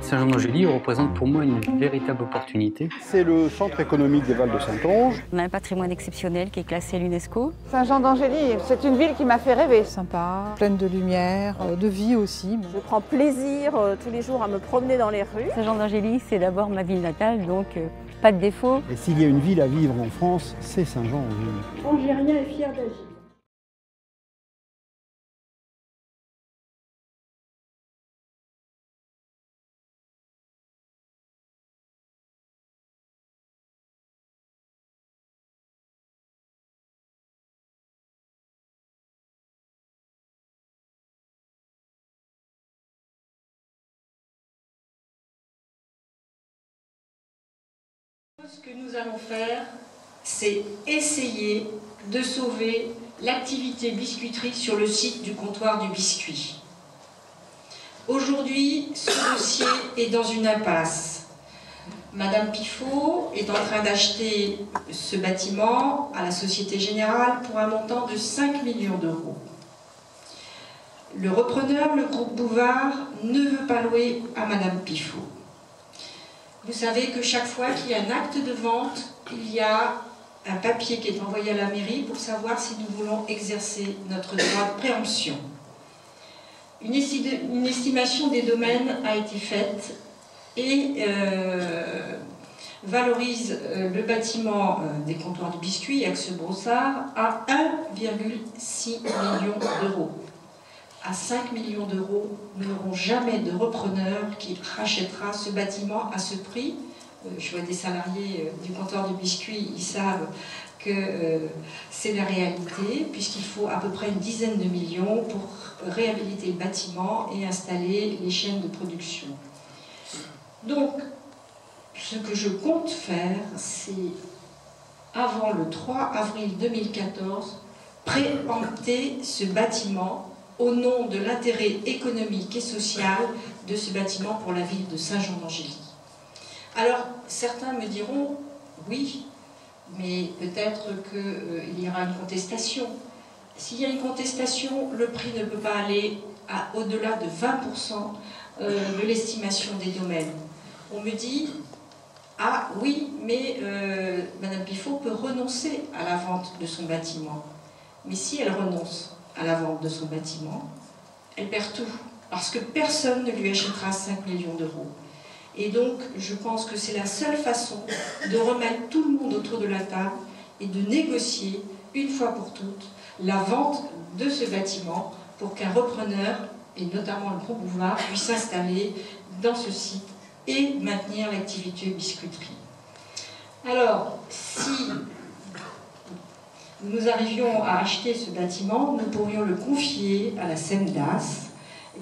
Saint-Jean-d'Angély représente pour moi une véritable opportunité. C'est le centre économique des Vals de Saintonge. On a un patrimoine exceptionnel qui est classé à l'UNESCO. Saint-Jean-d'Angély, c'est une ville qui m'a fait rêver. Sympa, pleine de lumière, de vie aussi. Je prends plaisir tous les jours à me promener dans les rues. Saint-Jean-d'Angély, c'est d'abord ma ville natale, donc pas de défaut. Et s'il y a une ville à vivre en France, c'est Saint-Jean-d'Angély. Angérien est fier d'agir. Ce que nous allons faire, c'est essayer de sauver l'activité biscuiterie sur le site du comptoir du biscuit. Aujourd'hui, ce dossier est dans une impasse. Madame Pifot est en train d'acheter ce bâtiment à la Société Générale pour un montant de 5 millions d'euros. Le repreneur, le groupe Bouvard, ne veut pas louer à Madame Pifot. Vous savez que chaque fois qu'il y a un acte de vente, il y a un papier qui est envoyé à la mairie pour savoir si nous voulons exercer notre droit de préemption. Une estimation des domaines a été faite et valorise le bâtiment des comptoirs du biscuit, Axe-Brossard, à 1,6 million d'euros. À 5 millions d'euros, nous n'aurons jamais de repreneur qui rachètera ce bâtiment à ce prix. Je vois des salariés du comptoir du biscuit, ils savent que c'est la réalité, puisqu'il faut à peu près une dizaine de millions pour réhabiliter le bâtiment et installer les chaînes de production. Donc, ce que je compte faire, c'est, avant le 3 avril 2014, préempter ce bâtiment au nom de l'intérêt économique et social de ce bâtiment pour la ville de Saint-Jean-d'Angély. Alors, certains me diront, oui, mais peut-être qu'il y aura une contestation. S'il y a une contestation, le prix ne peut pas aller au-delà de 20% de l'estimation des domaines. On me dit, ah oui, mais Madame Pifot peut renoncer à la vente de son bâtiment. Mais si elle renonce à la vente de son bâtiment, elle perd tout, parce que personne ne lui achètera 5 millions d'euros. Et donc, je pense que c'est la seule façon de remettre tout le monde autour de la table et de négocier, une fois pour toutes, la vente de ce bâtiment pour qu'un repreneur, et notamment le groupe Bouvard, puisse s'installer dans ce site et maintenir l'activité biscuiterie. Alors, si nous arrivions à acheter ce bâtiment, nous pourrions le confier à la SEMDAS,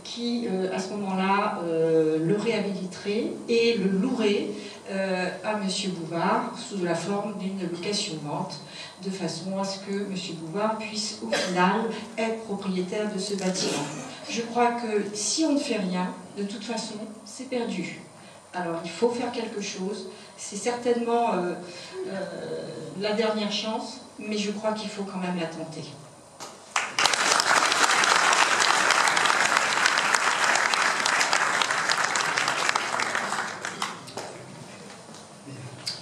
qui, à ce moment-là, le réhabiliterait et le louerait à M. Bouvard sous la forme d'une location-vente, de façon à ce que M. Bouvard puisse, au final, être propriétaire de ce bâtiment. Je crois que si on ne fait rien, de toute façon, c'est perdu. Alors, il faut faire quelque chose. C'est certainement la dernière chance, mais je crois qu'il faut quand même la tenter.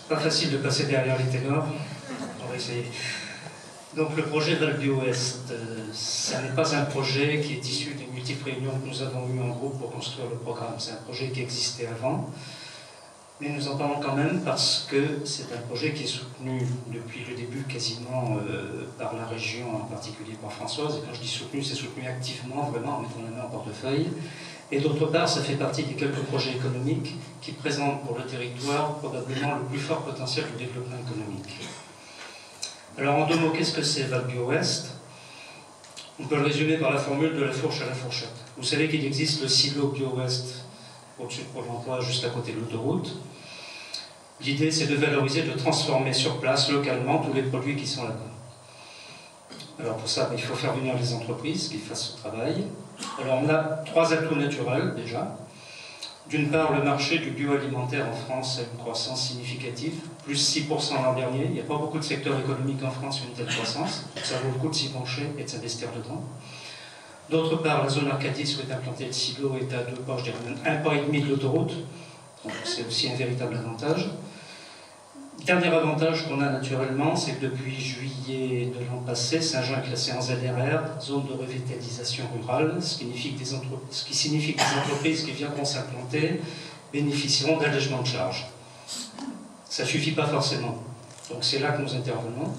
Pas facile de passer derrière les ténors. On va essayer. Donc le projet Val-d'Ouest, ça n'est pas un projet qui est issu des multiples réunions que nous avons eues en groupe pour construire le programme. C'est un projet qui existait avant. Mais nous en parlons quand même parce que c'est un projet qui est soutenu depuis le début quasiment par la région, en particulier par Françoise. Et quand je dis soutenu, c'est soutenu activement, vraiment en mettant la main en portefeuille. Et d'autre part, ça fait partie des quelques projets économiques qui présentent pour le territoire probablement le plus fort potentiel de développement économique. Alors en deux mots, qu'est-ce que c'est Val-d'Ouest? On peut le résumer par la formule de la fourche à la fourchette. Vous savez qu'il existe le silo Bio-Ouest au-dessus de Pôle emploi, juste à côté de l'autoroute. L'idée, c'est de valoriser, de transformer sur place, localement, tous les produits qui sont là-bas. Alors pour ça, il faut faire venir les entreprises qui fassent ce travail. Alors on a trois atouts naturels déjà. D'une part, le marché du bioalimentaire en France a une croissance significative, plus 6% l'an dernier. Il n'y a pas beaucoup de secteurs économiques en France qui ont une telle croissance. Donc ça vaut le coup de s'y pencher et de s'investir dedans. D'autre part, la zone Arcadis où est implanté le silo est à 2 pas, je dirais même 1 pas et demi de l'autoroute. Donc c'est aussi un véritable avantage. Dernier avantage qu'on a naturellement, c'est que depuis juillet de l'an passé, Saint-Jean est classé en ZRR, zone de revitalisation rurale, ce qui signifie que les entreprises qui viendront s'implanter bénéficieront d'allègements de charges. Ça ne suffit pas forcément. Donc c'est là que nous intervenons.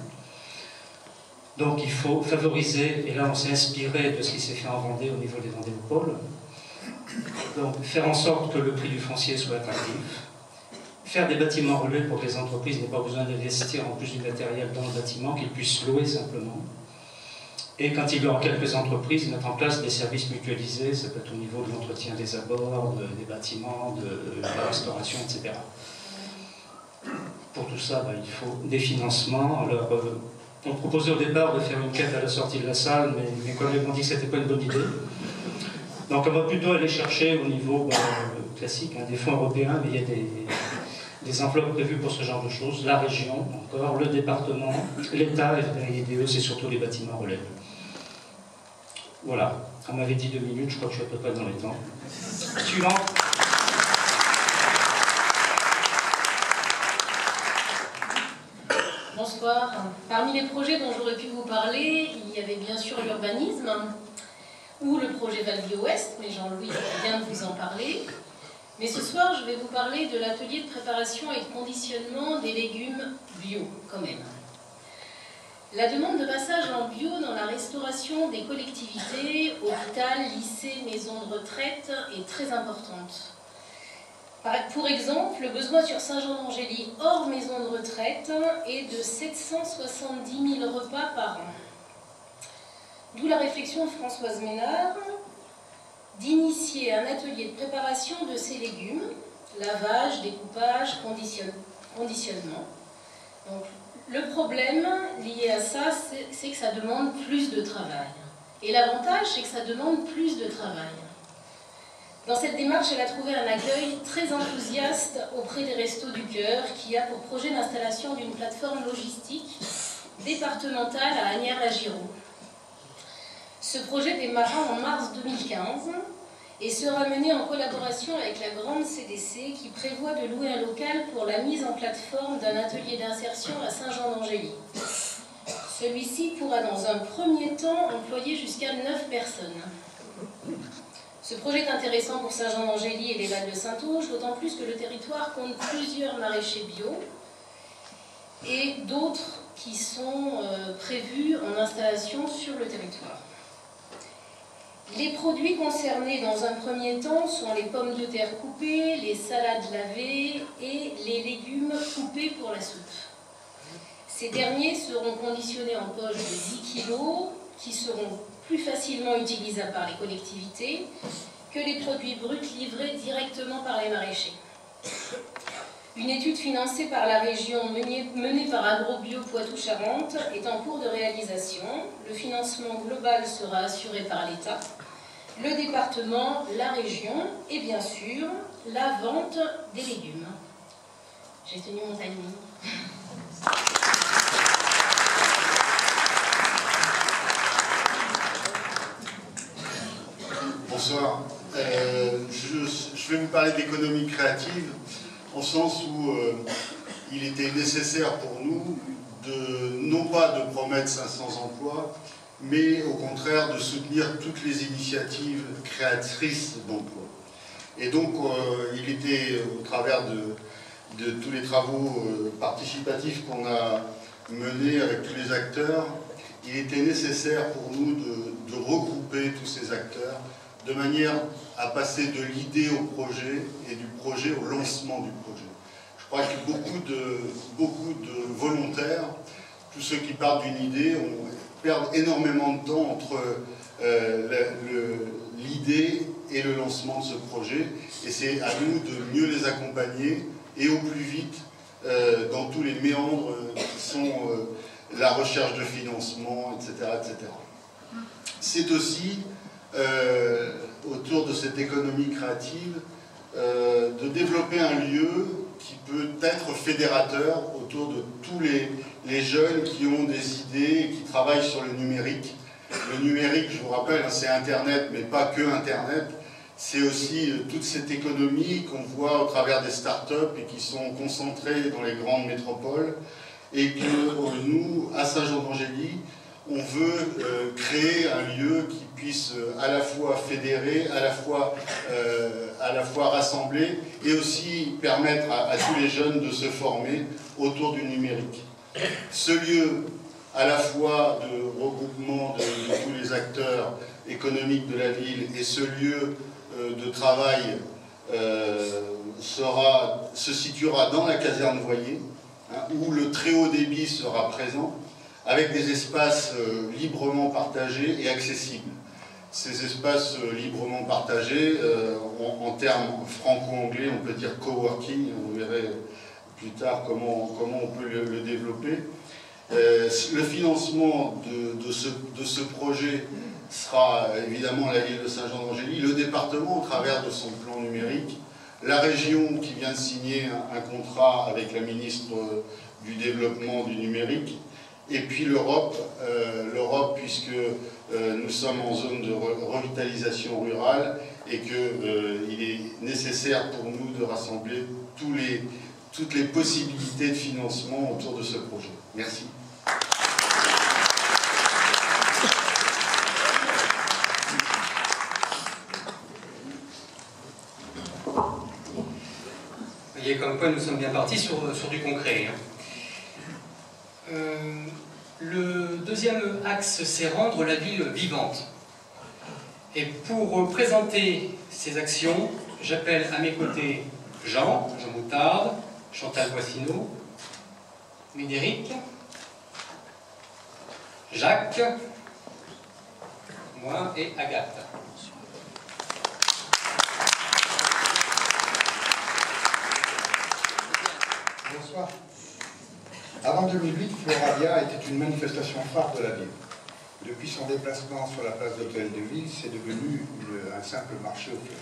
Donc il faut favoriser, et là on s'est inspiré de ce qui s'est fait en Vendée au niveau des Vendéopoles, donc faire en sorte que le prix du foncier soit attractif, faire des bâtiments relais pour que les entreprises n'aient pas besoin d'investir en plus du matériel dans le bâtiment, qu'ils puissent louer simplement. Et quand il y aura quelques entreprises, mettre en place des services mutualisés, ça peut être au niveau de l'entretien des abords, des bâtiments, de la restauration, etc. Pour tout ça, il faut des financements. Alors, on proposait au départ de faire une quête à la sortie de la salle, mais mes collègues m'ont dit que ce n'était pas une bonne idée. Donc on va plutôt aller chercher au niveau classique, des fonds européens, mais il y a des enveloppes prévues pour ce genre de choses. La région, encore, le département, l'État, et l'IDE, c'est surtout les bâtiments relais. Voilà, on m'avait dit 2 minutes, je crois que je suis à peu près dans les temps. Suivant. Bonsoir. Parmi les projets dont j'aurais pu vous parler, il y avait bien sûr l'urbanisme, ou le projet Val-d'Ouest, mais Jean-Louis vient de vous en parler. Mais ce soir, je vais vous parler de l'atelier de préparation et de conditionnement des légumes bio, quand même. La demande de passage en bio dans la restauration des collectivités, hôpital, lycées, maisons de retraite est très importante. Pour exemple, le besoin sur Saint-Jean-d'Angély, hors maison de retraite, est de 770 000 repas par an. D'où la réflexion de Françoise Ménard d'initier un atelier de préparation de ces légumes, lavage, découpage, conditionnement. Donc, le problème lié à ça, c'est que ça demande plus de travail. Et l'avantage, c'est que ça demande plus de travail. Dans cette démarche, elle a trouvé un accueil très enthousiaste auprès des Restos du Cœur, qui a pour projet l'installation d'une plateforme logistique départementale à Asnières-la-Giroux. Ce projet démarra en mars 2015 et sera mené en collaboration avec la grande CDC qui prévoit de louer un local pour la mise en plateforme d'un atelier d'insertion à Saint-Jean-d'Angély. Celui-ci pourra dans un premier temps employer jusqu'à 9 personnes. Ce projet est intéressant pour Saint-Jean-d'Angély et les Vals de Saint-Auge, d'autant plus que le territoire compte plusieurs maraîchers bio et d'autres qui sont prévus en installation sur le territoire. Les produits concernés dans un premier temps sont les pommes de terre coupées, les salades lavées et les légumes coupés pour la soupe. Ces derniers seront conditionnés en poche de 10 kg qui seront plus facilement utilisables par les collectivités que les produits bruts livrés directement par les maraîchers. Une étude financée par la région menée par AgroBio Poitou-Charentes est en cours de réalisation. Le financement global sera assuré par l'État, le département, la région et bien sûr la vente des légumes. J'ai tenu mon timing. Bonsoir. Je vais vous parler d'économie créative, en sens où il était nécessaire pour nous non pas de promettre 500 emplois, mais au contraire de soutenir toutes les initiatives créatrices d'emplois. Et donc, il était, au travers de tous les travaux participatifs qu'on a menés avec tous les acteurs, il était nécessaire pour nous de regrouper tous ces acteurs de manière à passer de l'idée au projet et du projet au lancement du projet. Je crois que beaucoup de volontaires, tous ceux qui partent d'une idée, perdent énormément de temps entre l'idée et le lancement de ce projet. Et c'est à nous de mieux les accompagner et au plus vite dans tous les méandres qui sont la recherche de financement, etc. etc. C'est aussi autour de cette économie créative, de développer un lieu qui peut être fédérateur autour de tous les jeunes qui ont des idées et qui travaillent sur le numérique Le numérique, je vous rappelle, hein, c'est Internet, mais pas que Internet. C'est aussi toute cette économie qu'on voit au travers des startups et qui sont concentrées dans les grandes métropoles. Et que nous, à Saint-Jean-d'Angély, on veut créer un lieu qui puisse à la fois fédérer, à la fois rassembler et aussi permettre à tous les jeunes de se former autour du numérique. Ce lieu, à la fois de regroupement de tous les acteurs économiques de la ville et ce lieu de travail se situera dans la caserne Voyer, hein, où le très haut débit sera présent, avec des espaces librement partagés et accessibles. Ces espaces librement partagés, en termes franco-anglais, on peut dire coworking, on verrait plus tard comment on peut le développer. Le financement de ce projet sera évidemment la ville de Saint-Jean-d'Angély, le département au travers de son plan numérique, la région qui vient de signer un contrat avec la ministre du Développement du numérique, et puis l'Europe, puisque nous sommes en zone de revitalisation rurale et qu'il est nécessaire pour nous de rassembler toutes les possibilités de financement autour de ce projet. Merci. Vous voyez comme quoi nous sommes bien partis sur du concret. Le deuxième axe, c'est rendre la ville vivante. Et pour présenter ces actions, j'appelle à mes côtés Jean Moutarde, Chantal Boissineau, Médéric, Jacques, moi et Agathe. Bonsoir. Avant 2008, Floralia était une manifestation phare de la ville. Depuis son déplacement sur la place d'Hôtel de Ville, c'est devenu un simple marché aux fleurs.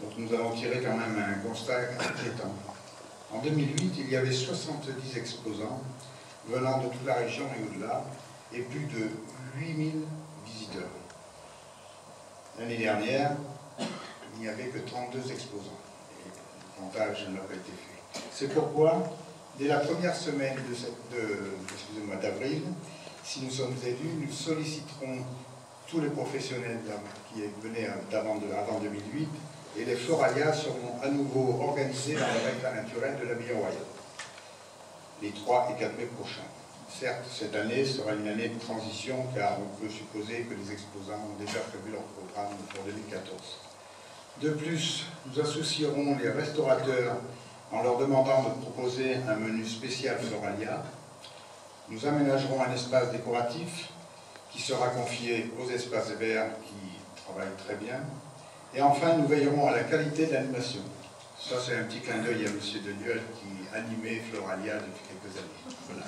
Donc nous avons tiré quand même un constat inquiétant. En 2008, il y avait 70 exposants venant de toute la région et au-delà, et plus de 8000 visiteurs. L'année dernière, il n'y avait que 32 exposants. Et le comptage n'a pas été fait. C'est pourquoi, dès la première semaine d'avril, si nous sommes élus, nous solliciterons tous les professionnels qui venaient avant 2008, et les Floralia seront à nouveau organisés dans le rectangle naturel de la Ville Royale, les 3 et 4 mai prochains. Certes, cette année sera une année de transition, car on peut supposer que les exposants ont déjà prévu leur programme pour 2014. De plus, nous associerons les restaurateurs en leur demandant de proposer un menu spécial Floralia. Nous aménagerons un espace décoratif qui sera confié aux espaces verts qui travaillent très bien. Et enfin, nous veillerons à la qualité de l'animation. Ça, c'est un petit clin d'œil à M. Deniol qui animait Floralia depuis quelques années. Voilà.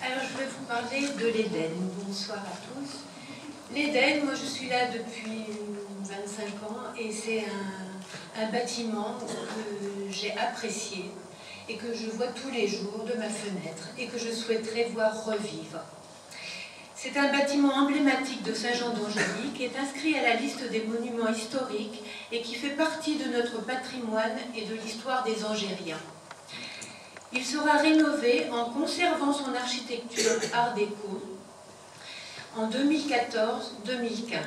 Alors, je vais vous parler de l'Éden. Bonsoir à tous. L'Éden, moi je suis là depuis 25 ans et c'est un bâtiment que j'ai apprécié et que je vois tous les jours de ma fenêtre et que je souhaiterais voir revivre. C'est un bâtiment emblématique de Saint-Jean-d'Angély qui est inscrit à la liste des monuments historiques et qui fait partie de notre patrimoine et de l'histoire des Angériens. Il sera rénové en conservant son architecture art déco en 2014-2015.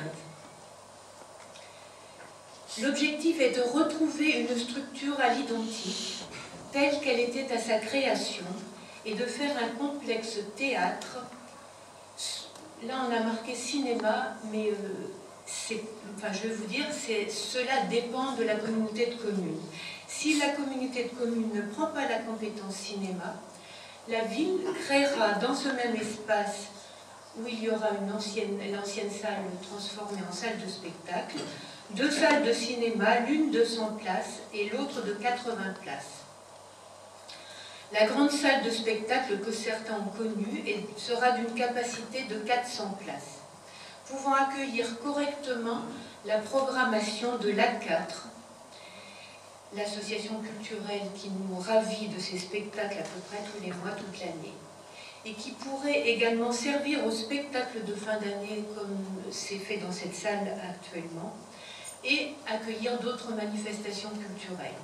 L'objectif est de retrouver une structure à l'identique, telle qu'elle était à sa création, et de faire un complexe théâtre. Là, on a marqué cinéma, mais je vais vous dire, cela dépend de la communauté de communes. Si la communauté de communes ne prend pas la compétence cinéma, la ville créera dans ce même espace où il y aura l'ancienne salle transformée en salle de spectacle, 2 salles de cinéma, l'une de 100 places et l'autre de 80 places. La grande salle de spectacle que certains ont connue sera d'une capacité de 400 places, pouvant accueillir correctement la programmation de l'A4. l'association culturelle qui nous ravit de ses spectacles à peu près tous les mois, toute l'année, et qui pourrait également servir au spectacle de fin d'année comme c'est fait dans cette salle actuellement, et accueillir d'autres manifestations culturelles.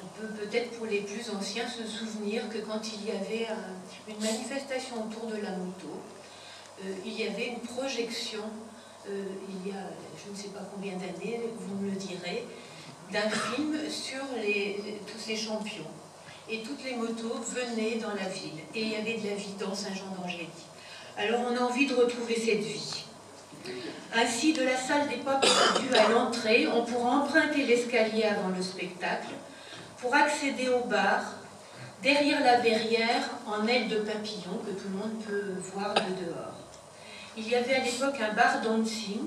On peut peut-être pour les plus anciens se souvenir que quand il y avait une manifestation autour de la moto, il y avait une projection, il y a je ne sais pas combien d'années, vous me le direz, d'un film sur tous ces champions. Et toutes les motos venaient dans la ville. Et il y avait de la vie dans Saint-Jean-d'Angély. Alors on a envie de retrouver cette vie. Ainsi, de la salle des Papes due à l'entrée, on pourra emprunter l'escalier avant le spectacle pour accéder au bar, derrière la verrière, en aile de papillon, que tout le monde peut voir de dehors. Il y avait à l'époque un bar dancing.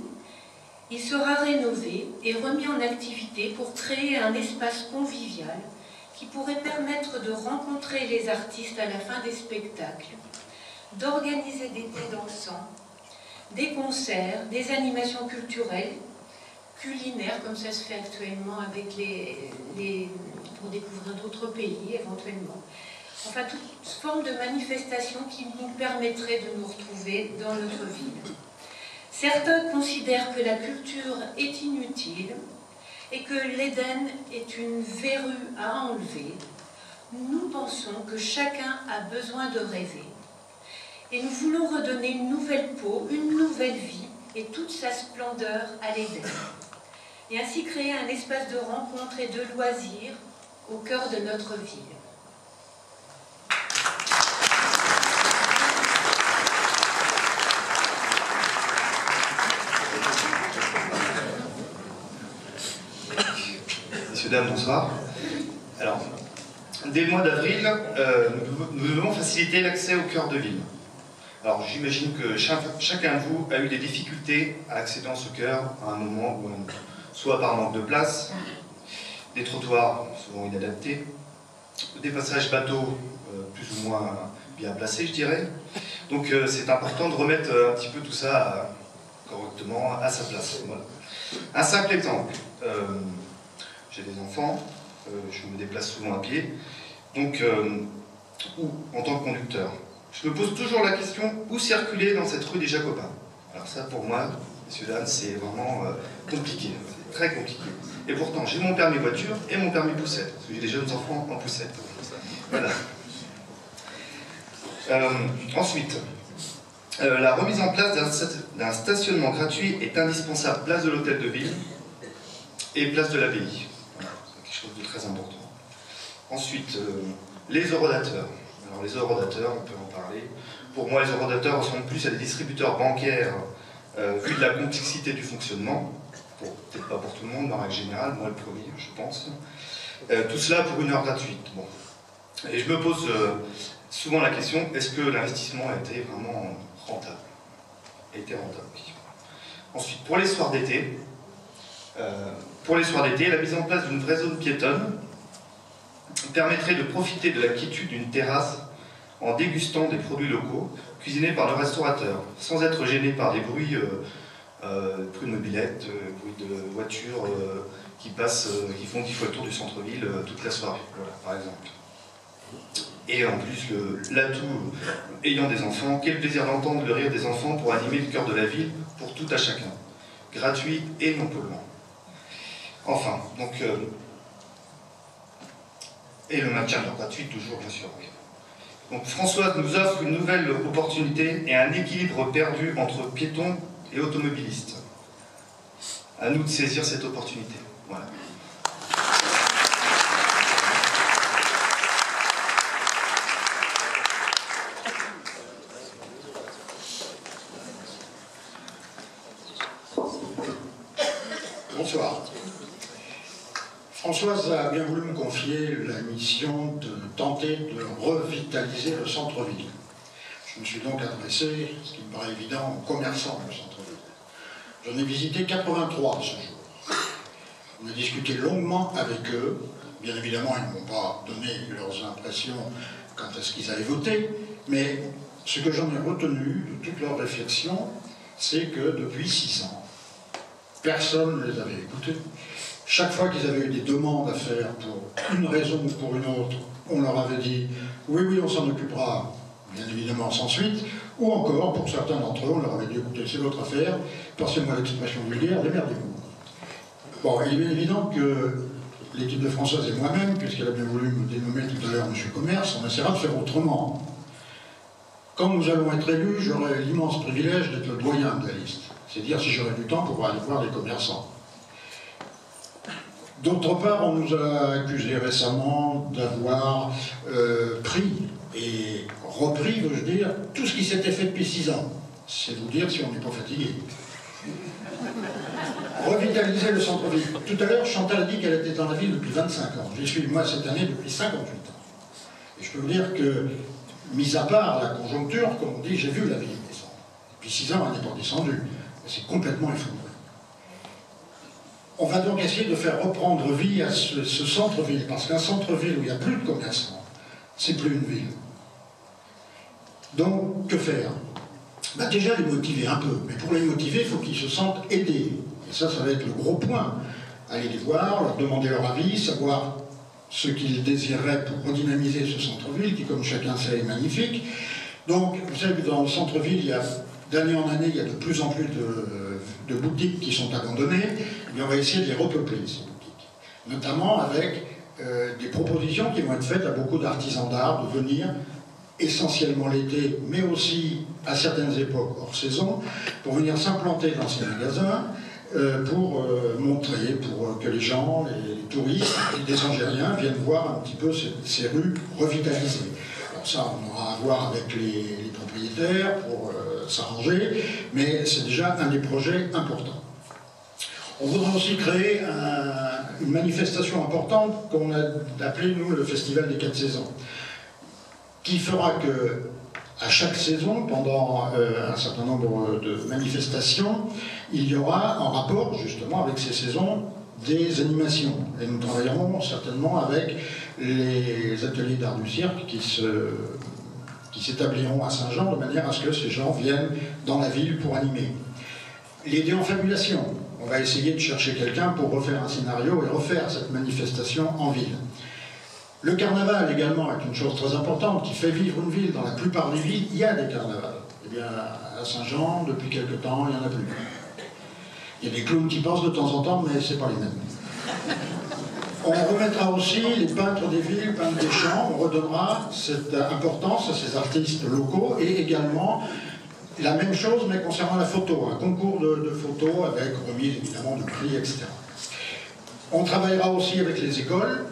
Il sera rénové et remis en activité pour créer un espace convivial qui pourrait permettre de rencontrer les artistes à la fin des spectacles, d'organiser des thés dansants, des concerts, des animations culturelles, culinaires, comme ça se fait actuellement avec pour découvrir d'autres pays éventuellement. Enfin, toute forme de manifestation qui nous permettrait de nous retrouver dans notre ville. Certains considèrent que la culture est inutile et que l'Éden est une verrue à enlever. Nous pensons que chacun a besoin de rêver. Et nous voulons redonner une nouvelle peau, une nouvelle vie et toute sa splendeur à l'Éden. Et ainsi créer un espace de rencontre et de loisirs au cœur de notre ville. Messieurs, dames, bonsoir. Alors, dès le mois d'avril, nous devons faciliter l'accès au cœur de ville. Alors, j'imagine que chacun de vous a eu des difficultés à accéder dans ce cœur à un moment ou à un autre. Soit par manque de place, des trottoirs souvent inadaptés, des passages bateaux plus ou moins bien placés, je dirais. Donc, c'est important de remettre un petit peu tout ça correctement à sa place. Voilà. Un simple exemple. J'ai des enfants, je me déplace souvent à pied, donc, ou en tant que conducteur. Je me pose toujours la question, où circuler dans cette rue des Jacobins? Alors ça, pour moi, messieurs, dames, c'est vraiment compliqué, c'est très compliqué. Et pourtant, j'ai mon permis voiture et mon permis poussette, parce que j'ai des jeunes enfants en poussette. Voilà. Ensuite, la remise en place d'un stationnement gratuit est indispensable, place de l'hôtel de ville et place de l'abbaye. C'est quelque chose de très important. Ensuite, les horodateurs. Alors les horodateurs, on peut en parler. Pour moi, les horodateurs ressemblent plus à des distributeurs bancaires, vu de la complexité du fonctionnement. Peut-être pas pour tout le monde, en règle générale, moi le premier, je pense. Tout cela pour 1 heure gratuite. Bon. Et je me pose souvent la question, est-ce que l'investissement a été vraiment rentable? A été rentable, oui. Ensuite, pour les soirs d'été, la mise en place d'une vraie zone piétonne permettrait de profiter de la quiétude d'une terrasse en dégustant des produits locaux cuisinés par le restaurateur, sans être gêné par des bruits de mobilettes, bruits de voitures qui passent, qui font 10 fois le tour du centre-ville toute la soirée, voilà, par exemple. Et en plus, l'atout ayant des enfants, quel plaisir d'entendre le rire des enfants pour animer le cœur de la ville pour tout à chacun, gratuit et non polluant. Enfin, donc, et le maintien de l'heure gratuite, toujours, bien sûr. Oui. Donc, Françoise nous offre une nouvelle opportunité et un équilibre perdu entre piétons et automobilistes. À nous de saisir cette opportunité. Voilà. Bonsoir. Françoise a bien voulu me confier la mission de tenter de revitaliser le centre-ville. Je me suis donc adressé, ce qui me paraît évident, aux commerçants du centre-ville. J'en ai visité 83 ce jour. On a discuté longuement avec eux. Bien évidemment, ils ne m'ont pas donné leurs impressions quant à ce qu'ils allaient voter, mais ce que j'en ai retenu de toutes leurs réflexions, c'est que depuis 6 ans, personne ne les avait écoutés Chaque fois qu'ils avaient eu des demandes à faire pour une raison ou pour une autre, on leur avait dit « oui, oui, on s'en occupera », bien évidemment sans suite, ou encore, pour certains d'entre eux, on leur avait dit « écoutez, c'est votre affaire, passez-moi l'expression vulgaire, démerdez-vous ». Bon, il est bien évident que l'équipe de Françoise et moi-même, puisqu'elle a bien voulu me dénommer tout à l'heure M. Commerce, on essaiera de faire autrement. Quand nous allons être élus, j'aurai l'immense privilège d'être le doyen de la liste. C'est dire si j'aurai du temps pour aller voir les commerçants. D'autre part, on nous a accusé récemment d'avoir pris et repris, veux-je dire, tout ce qui s'était fait depuis 6 ans. C'est vous dire si on n'est pas fatigué. Revitaliser le centre-ville. Tout à l'heure, Chantal a dit qu'elle était dans la ville depuis 25 ans. J'y suis, moi, cette année, depuis 58 ans. Et je peux vous dire que, mis à part la conjoncture, comme on dit, j'ai vu la ville descendre. Depuis 6 ans, elle n'est pas descendue. C'est complètement effondré. On va donc essayer de faire reprendre vie à ce centre-ville, parce qu'un centre-ville où il n'y a plus de commerçants, c'est plus une ville. Donc, que faire? Ben déjà, les motiver un peu. Mais pour les motiver, il faut qu'ils se sentent aidés. Et ça va être le gros point. Aller les voir, leur demander leur avis, savoir ce qu'ils désireraient pour redynamiser ce centre-ville, qui, comme chacun sait, est magnifique. Donc, vous savez que dans le centre-ville, d'année en année, il y a de plus en plus de boutiques qui sont abandonnées. Et on va essayer de les repeupler, ces boutiques. Notamment avec des propositions qui vont être faites à beaucoup d'artisans d'art de venir essentiellement l'été, mais aussi à certaines époques hors saison, pour venir s'implanter dans ces magasins, pour montrer, pour que les gens, les touristes, les Angériens viennent voir un petit peu ces rues revitalisées. Alors ça, on aura à voir avec les propriétaires pour s'arranger, mais c'est déjà un des projets importants. On voudra aussi créer une manifestation importante qu'on a appelée, nous, le Festival des 4 saisons, qui fera que, à chaque saison, pendant un certain nombre de manifestations, il y aura, en rapport justement avec ces saisons, des animations. Et nous travaillerons certainement avec les ateliers d'art du cirque qui s'établiront à Saint-Jean, de manière à ce que ces gens viennent dans la ville pour animer. Les déenfabulations. On va essayer de chercher quelqu'un pour refaire un scénario et refaire cette manifestation en ville. Le carnaval également est une chose très importante qui fait vivre une ville. Dans la plupart des villes, il y a des carnavals. Eh bien, à Saint-Jean, depuis quelque temps, il n'y en a plus. Il y a des clowns qui passent de temps en temps, mais ce n'est pas les mêmes. On remettra aussi les peintres des villes, peintres des champs, on redonnera cette importance à ces artistes locaux et également la même chose, mais concernant la photo, un concours de photos avec remise évidemment de prix, etc. On travaillera aussi avec les écoles,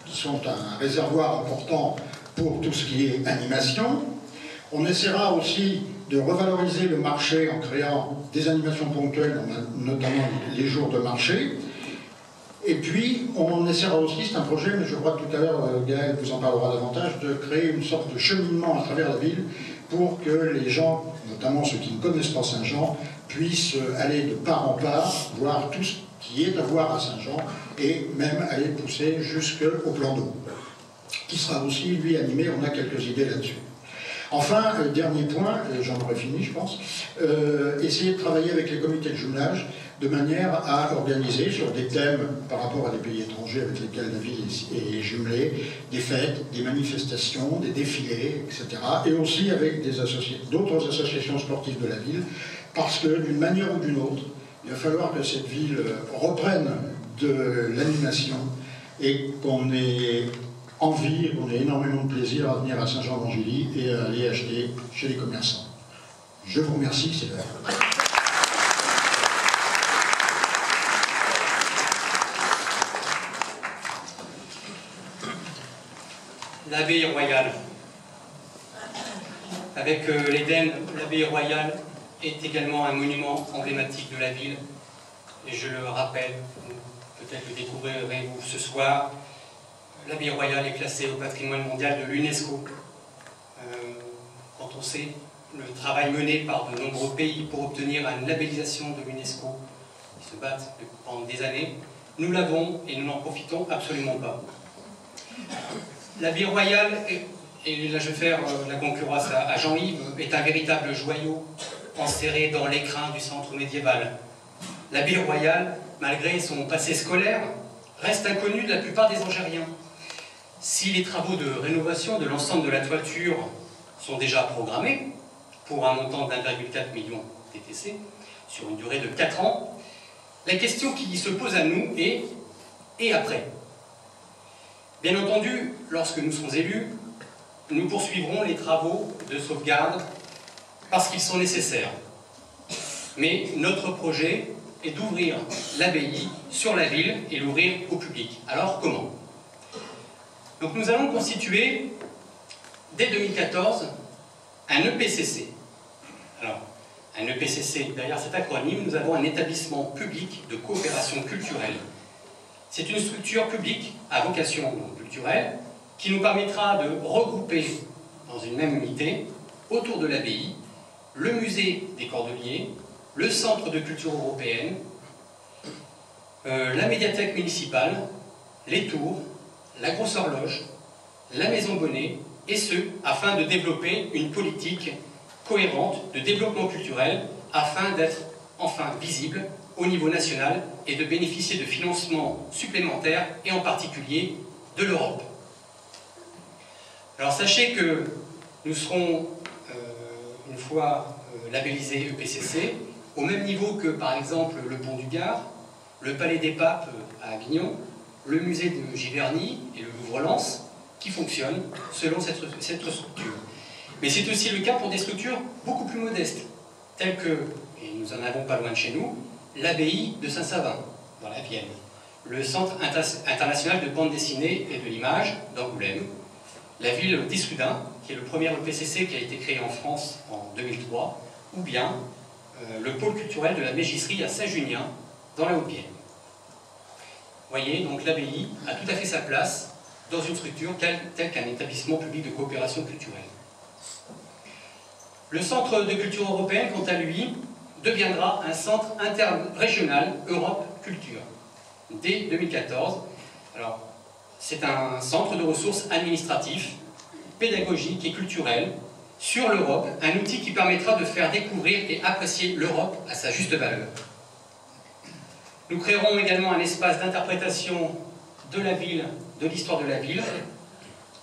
qui sont un réservoir important pour tout ce qui est animation. On essaiera aussi de revaloriser le marché en créant des animations ponctuelles, notamment les jours de marché. Et puis, on essaiera aussi, c'est un projet, mais je crois que tout à l'heure, Gaël vous en parlera davantage, de créer une sorte de cheminement à travers la ville pour que les gens, notamment ceux qui ne connaissent pas Saint-Jean, puissent aller de part en part, voir tout ce qui est à voir à Saint-Jean, et même aller pousser jusqu'au plan d'eau, qui sera aussi, lui, animé, on a quelques idées là-dessus. Enfin, dernier point, j'en aurai fini, je pense, essayer de travailler avec les comités de jumelage de manière à organiser sur des thèmes par rapport à des pays étrangers avec lesquels la ville est jumelée, des fêtes, des manifestations, des défilés, etc. Et aussi avec d'autres associations sportives de la ville, parce que d'une manière ou d'une autre, il va falloir que cette ville reprenne de l'animation et qu'on ait envie, qu'on ait énormément de plaisir à venir à Saint-Jean-d'Angély et à aller acheter chez les commerçants. Je vous remercie, c'est l'heure. L'abbaye royale. Avec l'Éden, l'abbaye royale est également un monument emblématique de la ville. Et je le rappelle, peut-être le découvrirez-vous ce soir, l'abbaye royale est classée au patrimoine mondial de l'UNESCO. Quand on sait le travail mené par de nombreux pays pour obtenir une labellisation de l'UNESCO, ils se battent pendant des années, nous l'avons et nous n'en profitons absolument pas. L'abbaye royale, et là je vais faire la concurrence à Jean-Yves, est un véritable joyau enserré dans l'écrin du centre médiéval. L'abbaye royale malgré son passé scolaire, reste inconnu de la plupart des Angériens. Si les travaux de rénovation de l'ensemble de la toiture sont déjà programmés, pour un montant d'1,4 million TTC, sur une durée de 4 ans, la question qui se pose à nous est « et après ?» Bien entendu, lorsque nous serons élus, nous poursuivrons les travaux de sauvegarde parce qu'ils sont nécessaires. Mais notre projet est d'ouvrir l'abbaye sur la ville et l'ouvrir au public. Alors comment? Donc nous allons constituer, dès 2014, un EPCC. Alors, un EPCC, derrière cet acronyme, nous avons un établissement public de coopération culturelle. C'est une structure publique à vocation culturelle qui nous permettra de regrouper dans une même unité, autour de l'abbaye, le musée des Cordeliers, le centre de culture européenne, la médiathèque municipale, les tours, la grosse horloge, la maison Bonnet, et ce, afin de développer une politique cohérente de développement culturel, afin d'être enfin visible au niveau national et de bénéficier de financements supplémentaires, et en particulier de l'Europe. Alors sachez que nous serons, une fois labellisés EPCC, au même niveau que par exemple le Pont du Gard, le Palais des Papes à Avignon, le musée de Giverny et le Louvre-Lens, qui fonctionnent selon cette structure. Mais c'est aussi le cas pour des structures beaucoup plus modestes, telles que, et nous en avons pas loin de chez nous, l'abbaye de Saint-Savin, dans la Vienne, le Centre international de bande dessinée et de l'image d'Angoulême, la ville d'Issoudun, qui est le premier EPCC qui a été créé en France en 2003, ou bien le pôle culturel de la Mégisserie à Saint-Junien, dans la Haute-Vienne. Vous voyez, donc l'abbaye a tout à fait sa place dans une structure telle qu'un établissement public de coopération culturelle. Le Centre de culture européenne, quant à lui, deviendra un centre interrégional Europe Culture, dès 2014. Alors, c'est un centre de ressources administratifs, pédagogiques et culturels sur l'Europe, un outil qui permettra de faire découvrir et apprécier l'Europe à sa juste valeur. Nous créerons également un espace d'interprétation de la ville, de l'histoire de la ville,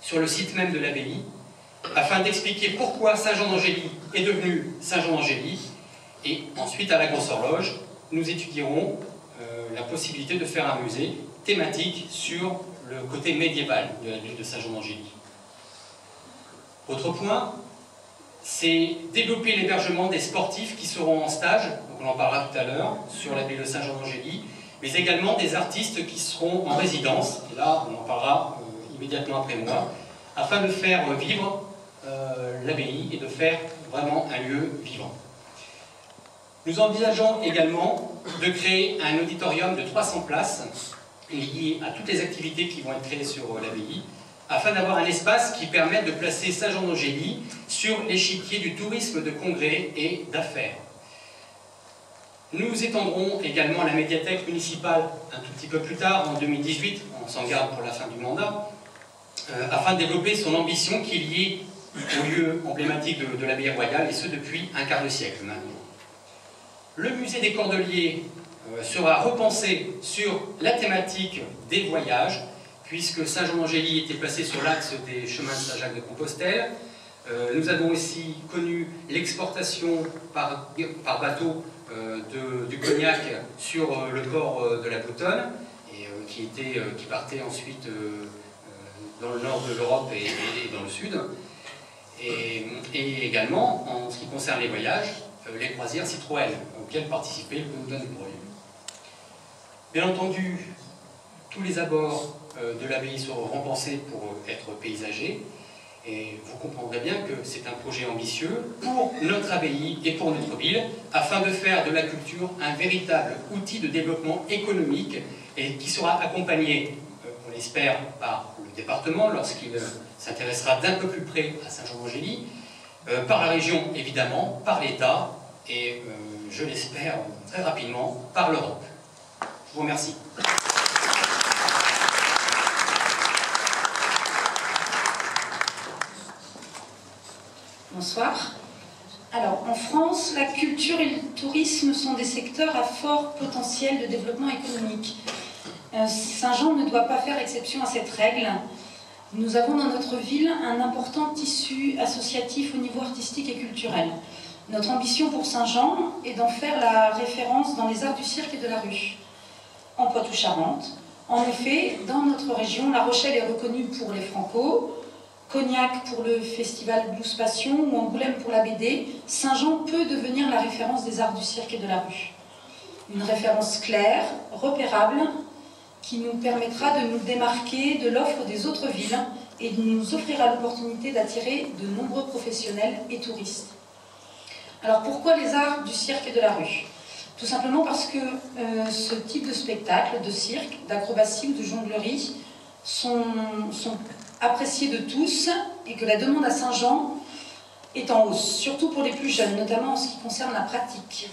sur le site même de l'abbaye, afin d'expliquer pourquoi Saint-Jean d'Angély est devenu Saint-Jean d'Angély. Et ensuite, à la Grosse Horloge, nous étudierons la possibilité de faire un musée thématique sur le côté médiéval de la ville de Saint-Jean d'Angély. Autre point, c'est développer l'hébergement des sportifs qui seront en stage, donc on en parlera tout à l'heure, sur la ville de Saint-Jean d'Angély, mais également des artistes qui seront en résidence, et là on en parlera immédiatement après moi, afin de faire vivre l'abbaye et de faire vraiment un lieu vivant. Nous envisageons également de créer un auditorium de 300 places lié à toutes les activités qui vont être créées sur l'abbaye, afin d'avoir un espace qui permette de placer Saint-Jean d'Angély sur l'échiquier du tourisme de congrès et d'affaires. Nous étendrons également la médiathèque municipale un tout petit peu plus tard, en 2018, on s'en garde pour la fin du mandat, afin de développer son ambition qui est liée au lieu emblématique de l'abbaye royale, et ce depuis un quart de siècle maintenant. Le musée des Cordeliers sera repensé sur la thématique des voyages, puisque Saint-Jean d'Angély était placé sur l'axe des chemins de Saint-Jacques-de-Compostelle. Nous avons aussi connu l'exportation par bateau du cognac sur le port de la Boutonne, et qui partait ensuite dans le nord de l'Europe et dans le sud. Et également, en ce qui concerne les voyages, les croisières Citroën, auxquelles participait le Commandant du Breuil. Bien entendu, tous les abords de l'abbaye seront repensés pour être paysagers, et vous comprendrez bien que c'est un projet ambitieux pour notre abbaye et pour notre ville, afin de faire de la culture un véritable outil de développement économique, et qui sera accompagné, on l'espère, par le département, lorsqu'il s'intéressera d'un peu plus près à Saint-Jean d'Angély, par la région évidemment, par l'État, et je l'espère très rapidement, par l'Europe. Je vous remercie. Bonsoir. Alors, en France, la culture et le tourisme sont des secteurs à fort potentiel de développement économique. Saint-Jean ne doit pas faire exception à cette règle. Nous avons dans notre ville un important tissu associatif au niveau artistique et culturel. Notre ambition pour Saint-Jean est d'en faire la référence dans les arts du cirque et de la rue. En Poitou-Charentes, en effet, dans notre région, La Rochelle est reconnue pour les Franco, Cognac pour le festival Blues Passion ou Angoulême pour la BD. Saint-Jean peut devenir la référence des arts du cirque et de la rue. Une référence claire, repérable, qui nous permettra de nous démarquer de l'offre des autres villes et nous offrira l'opportunité d'attirer de nombreux professionnels et touristes. Alors pourquoi les arts du cirque et de la rue? Tout simplement parce que ce type de spectacle, de cirque, d'acrobatie ou de jonglerie sont appréciés de tous et que la demande à Saint-Jean est en hausse, surtout pour les plus jeunes, notamment en ce qui concerne la pratique.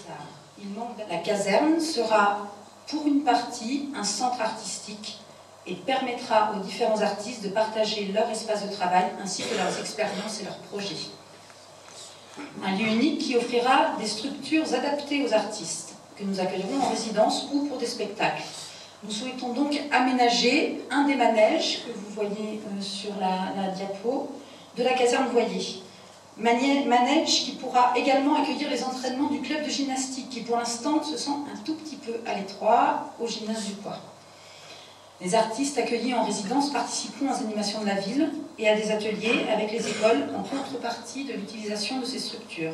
La caserne sera pour une partie un centre artistique et permettra aux différents artistes de partager leur espace de travail ainsi que leurs expériences et leurs projets. Un lieu unique qui offrira des structures adaptées aux artistes que nous accueillerons en résidence ou pour des spectacles. Nous souhaitons donc aménager un des manèges que vous voyez sur la diapo de la caserne Voyer. Manège qui pourra également accueillir les entraînements du club de gymnastique qui pour l'instant se sent un tout petit peu à l'étroit au gymnase du Poix. Les artistes accueillis en résidence participeront aux animations de la ville et à des ateliers avec les écoles en contrepartie de l'utilisation de ces structures.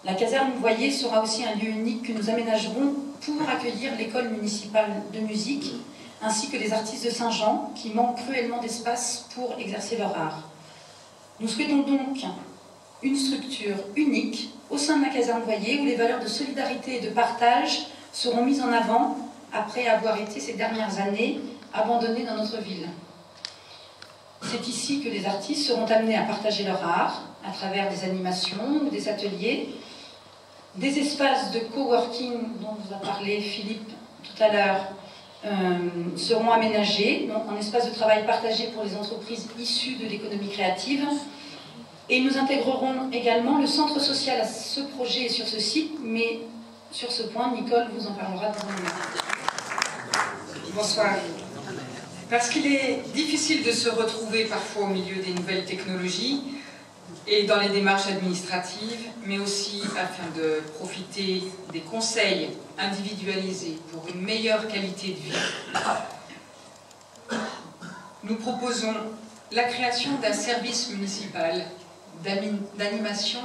La caserne Voyer sera aussi un lieu unique que nous aménagerons pour accueillir l'école municipale de musique ainsi que les artistes de Saint-Jean qui manquent cruellement d'espace pour exercer leur art. Nous souhaitons donc une structure unique au sein de la caserne Voyer où les valeurs de solidarité et de partage seront mises en avant après avoir été ces dernières années abandonnées dans notre ville. C'est ici que les artistes seront amenés à partager leur art à travers des animations ou des ateliers, des espaces de coworking dont vous a parlé Philippe tout à l'heure seront aménagés, donc un espace de travail partagé pour les entreprises issues de l'économie créative. Et nous intégrerons également le centre social à ce projet et sur ce site, mais sur ce point, Nicole vous en parlera dans un moment. Bonsoir. Parce qu'il est difficile de se retrouver parfois au milieu des nouvelles technologies et dans les démarches administratives, mais aussi afin de profiter des conseils individualisés pour une meilleure qualité de vie, nous proposons la création d'un service municipal d'animation,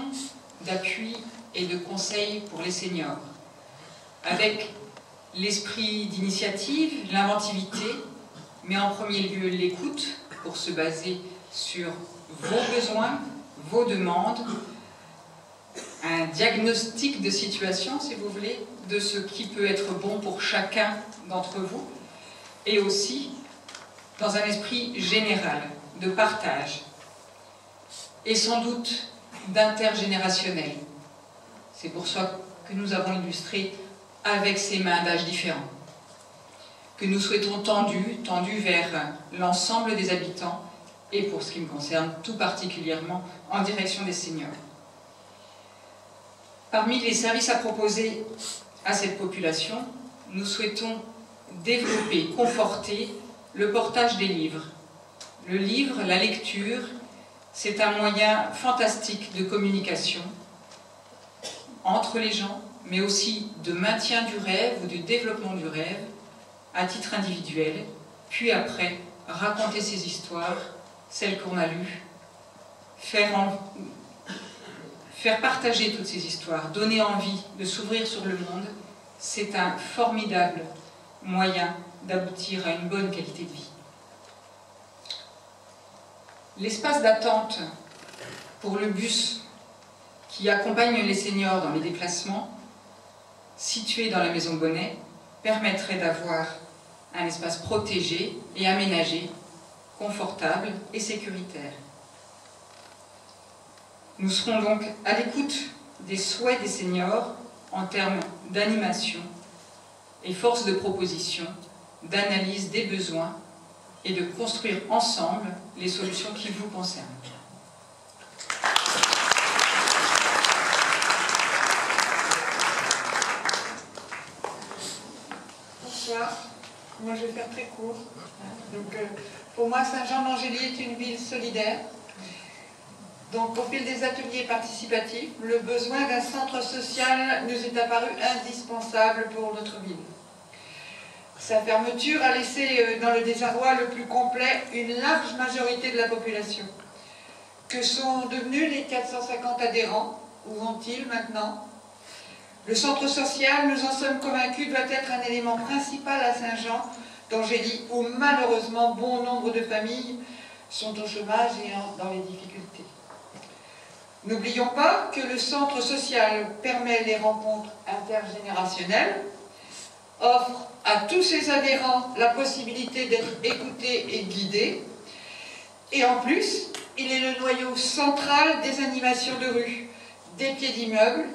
d'appui et de conseil pour les seniors, avec l'esprit d'initiative, l'inventivité, mais en premier lieu l'écoute pour se baser sur vos besoins, vos demandes, un diagnostic de situation, si vous voulez, de ce qui peut être bon pour chacun d'entre vous, et aussi dans un esprit général, de partage, et sans doute d'intergénérationnel. C'est pour ça que nous avons illustré avec ces mains d'âge différents, que nous souhaitons tendu vers l'ensemble des habitants, et pour ce qui me concerne, tout particulièrement en direction des seniors. Parmi les services à proposer à cette population, nous souhaitons développer, conforter le portage des livres. Le livre, la lecture, c'est un moyen fantastique de communication entre les gens, mais aussi de maintien du rêve ou de développement du rêve à titre individuel, puis après raconter ces histoires, celles qu'on a lues, faire partager toutes ces histoires, donner envie de s'ouvrir sur le monde, c'est un formidable moyen d'aboutir à une bonne qualité de vie. L'espace d'attente pour le bus qui accompagne les seniors dans les déplacements, situé dans la Maison Bonnet, permettrait d'avoir un espace protégé et aménagé, confortable et sécuritaire. Nous serons donc à l'écoute des souhaits des seniors en termes d'animation et force de proposition, d'analyse des besoins et de construire ensemble les solutions qui vous concernent. moi je vais faire très court. Donc, pour moi, Saint-Jean-d'Angély est une ville solidaire. Donc, au fil des ateliers participatifs, le besoin d'un centre social nous est apparu indispensable pour notre ville. Sa fermeture a laissé dans le désarroi le plus complet une large majorité de la population. Que sont devenus les 450 adhérents? Où vont-ils maintenant? Le centre social, nous en sommes convaincus, doit être un élément principal à Saint-Jean-d'Angély, où malheureusement bon nombre de familles sont au chômage et dans les difficultés. N'oublions pas que le centre social permet les rencontres intergénérationnelles, offre à tous ses adhérents la possibilité d'être écoutés et guidés, et en plus, il est le noyau central des animations de rue, des pieds d'immeubles,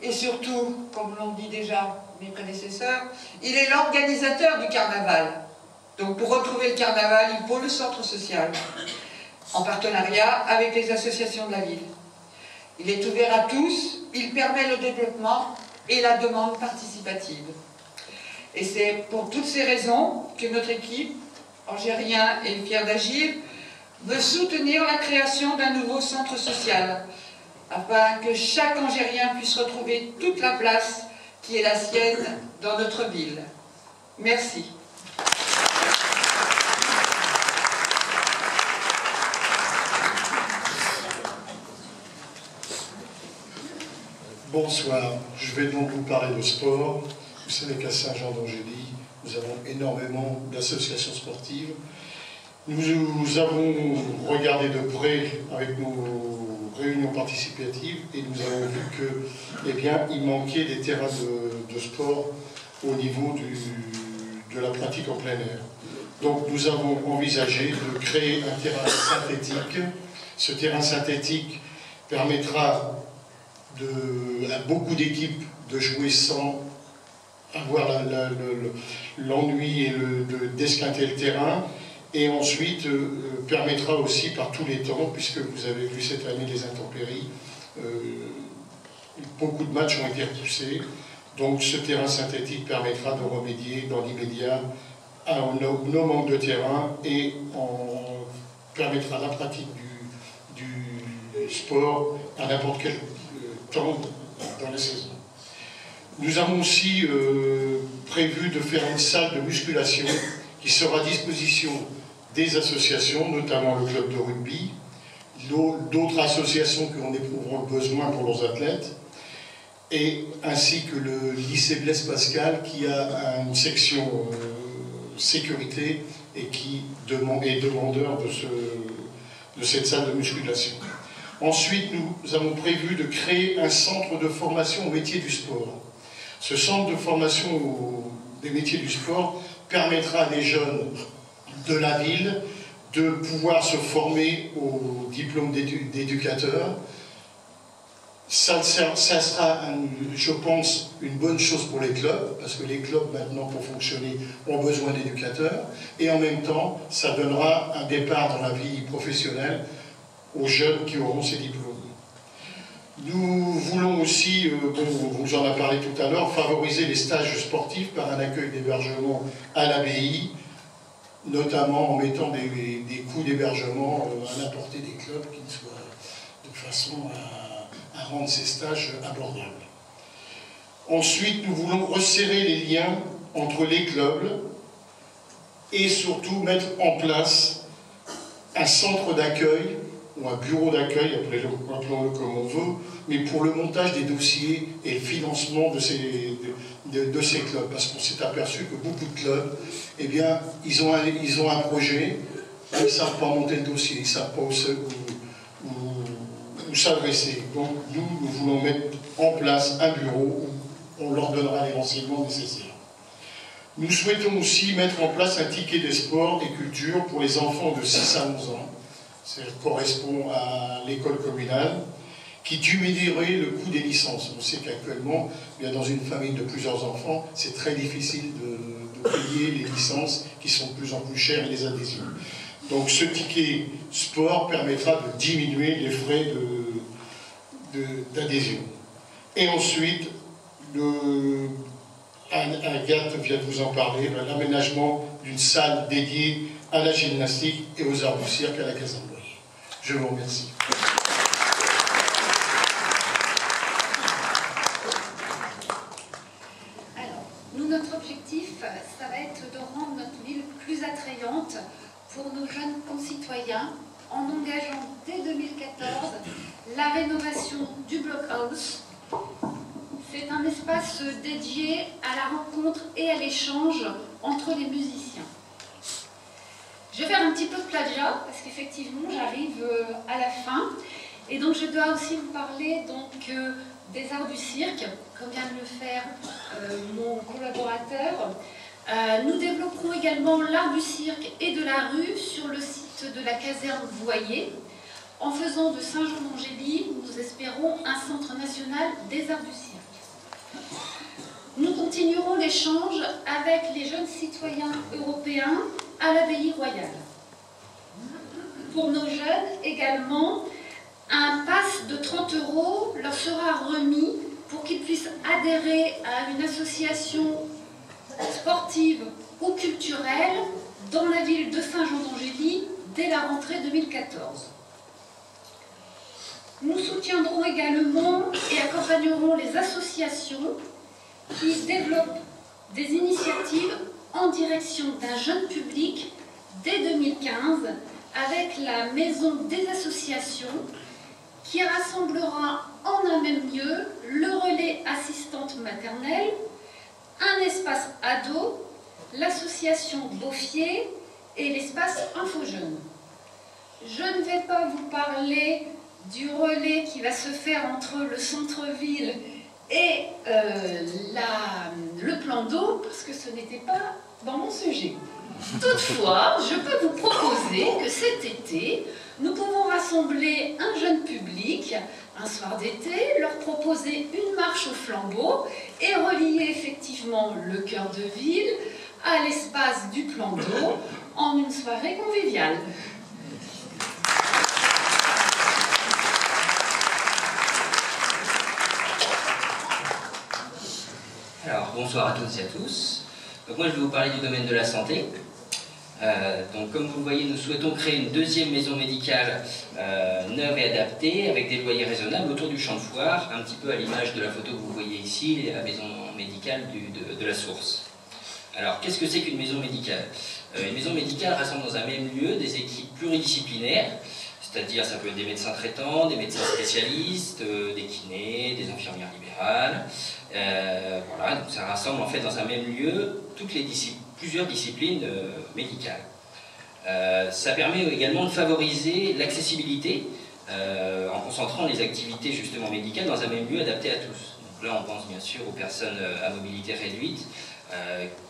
et surtout, comme l'ont dit déjà mes prédécesseurs, il est l'organisateur du carnaval. Donc pour retrouver le carnaval, il faut le centre social, en partenariat avec les associations de la ville. Il est ouvert à tous, il permet le développement et la demande participative. Et c'est pour toutes ces raisons que notre équipe, Angérien et fier d'agir, veut soutenir la création d'un nouveau centre social, afin que chaque Angérien puisse retrouver toute la place qui est la sienne dans notre ville. Merci. Bonsoir, je vais donc vous parler de sport. Vous savez qu'à Saint-Jean-d'Angély, nous avons énormément d'associations sportives. Nous avons regardé de près avec nos réunions participatives et nous avons vu que, eh bien, il manquait des terrains de sport au niveau de la pratique en plein air. Donc nous avons envisagé de créer un terrain synthétique. Ce terrain synthétique permettra à beaucoup d'équipes de jouer sans avoir l'ennui et d'esquinter le terrain, et ensuite permettra aussi par tous les temps, puisque vous avez vu cette année les intempéries, beaucoup de matchs ont été repoussés, donc ce terrain synthétique permettra de remédier dans l'immédiat à nos manques de terrain et permettra la pratique du sport à n'importe quel temps dans la saison. Nous avons aussi prévu de faire une salle de musculation qui sera à disposition des associations, notamment le club de rugby, d'autres associations qui en éprouveront le besoin pour leurs athlètes, et ainsi que le lycée Blaise Pascal qui a une section sécurité et qui est demandeur de cette salle de musculation. Ensuite, nous avons prévu de créer un centre de formation au métier du sport. Ce centre de formation des métiers du sport permettra à des jeunes de la ville de pouvoir se former au diplôme d'éducateur. Ça sera, je pense, une bonne chose pour les clubs, parce que les clubs, maintenant, pour fonctionner, ont besoin d'éducateurs. Et en même temps, ça donnera un départ dans la vie professionnelle aux jeunes qui auront ces diplômes. Nous voulons aussi, on vous en a parlé tout à l'heure, favoriser les stages sportifs par un accueil d'hébergement à l'abbaye, notamment en mettant des coûts d'hébergement à la portée des clubs, de façon à rendre ces stages abordables. Ensuite, nous voulons resserrer les liens entre les clubs et surtout mettre en place un centre d'accueil ou un bureau d'accueil, appelons-le comme on veut, mais pour le montage des dossiers et le financement de ces clubs. Parce qu'on s'est aperçu que beaucoup de clubs, eh bien, ils ont un projet, mais ils ne savent pas monter le dossier, ils ne savent pas où s'adresser. Donc nous voulons mettre en place un bureau où on leur donnera les renseignements nécessaires. Nous souhaitons aussi mettre en place un ticket des sports et culture pour les enfants de 6 à 11 ans. Ça correspond à l'école communale, qui diminuerait le coût des licences. On sait qu'actuellement, dans une famille de plusieurs enfants, c'est très difficile de payer les licences qui sont de plus en plus chères et les adhésions. Donc ce ticket sport permettra de diminuer les frais d'adhésion. Et ensuite, Agathe vient de vous en parler, l'aménagement d'une salle dédiée à la gymnastique et aux arts du cirque à la Casa Noyer. Je vous remercie. Alors, nous, notre objectif, ça va être de rendre notre ville plus attrayante pour nos jeunes concitoyens en engageant dès 2014 la rénovation du blockhouse. C'est un espace dédié à la rencontre et à l'échange entre les musiciens. Je vais faire un petit peu de plagiat parce qu'effectivement j'arrive à la fin et donc je dois aussi vous parler des arts du cirque, comme vient de le faire mon collaborateur. Nous développerons également l'art du cirque et de la rue sur le site de la caserne Voyer. En faisant de Saint-Jean-d'Angély, nous espérons un centre national des arts du cirque. Nous continuerons l'échange avec les jeunes citoyens européens à l'abbaye royale. Pour nos jeunes également, un pass de 30 € leur sera remis pour qu'ils puissent adhérer à une association sportive ou culturelle dans la ville de Saint-Jean-d'Angély dès la rentrée 2014. Nous soutiendrons également et accompagnerons les associations qui développent des initiatives en direction d'un jeune public dès 2015 avec la Maison des associations qui rassemblera en un même lieu le relais assistante maternelle, un espace ado, l'association Beaufier et l'espace Info-Jeunes. Je ne vais pas vous parler du relais qui va se faire entre le centre-ville et le plan d'eau, parce que ce n'était pas dans mon sujet. Toutefois, je peux vous proposer que cet été, nous pouvons rassembler un jeune public, un soir d'été, leur proposer une marche au flambeau et relier effectivement le cœur de ville à l'espace du plan d'eau en une soirée conviviale. Alors, bonsoir à toutes et à tous. Donc moi, je vais vous parler du domaine de la santé. Donc, comme vous le voyez, nous souhaitons créer une deuxième maison médicale neuve et adaptée, avec des loyers raisonnables autour du champ de foire, un petit peu à l'image de la photo que vous voyez ici, la maison médicale de la Source. Alors, qu'est-ce que c'est qu'une maison médicale? Une maison médicale rassemble dans un même lieu des équipes pluridisciplinaires, c'est-à-dire ça peut être des médecins traitants, des médecins spécialistes, des kinés, des infirmières libérales. Voilà, donc ça rassemble en fait dans un même lieu plusieurs disciplines médicales. Ça permet également de favoriser l'accessibilité en concentrant les activités justement médicales dans un même lieu adapté à tous. Donc là on pense bien sûr aux personnes à mobilité réduite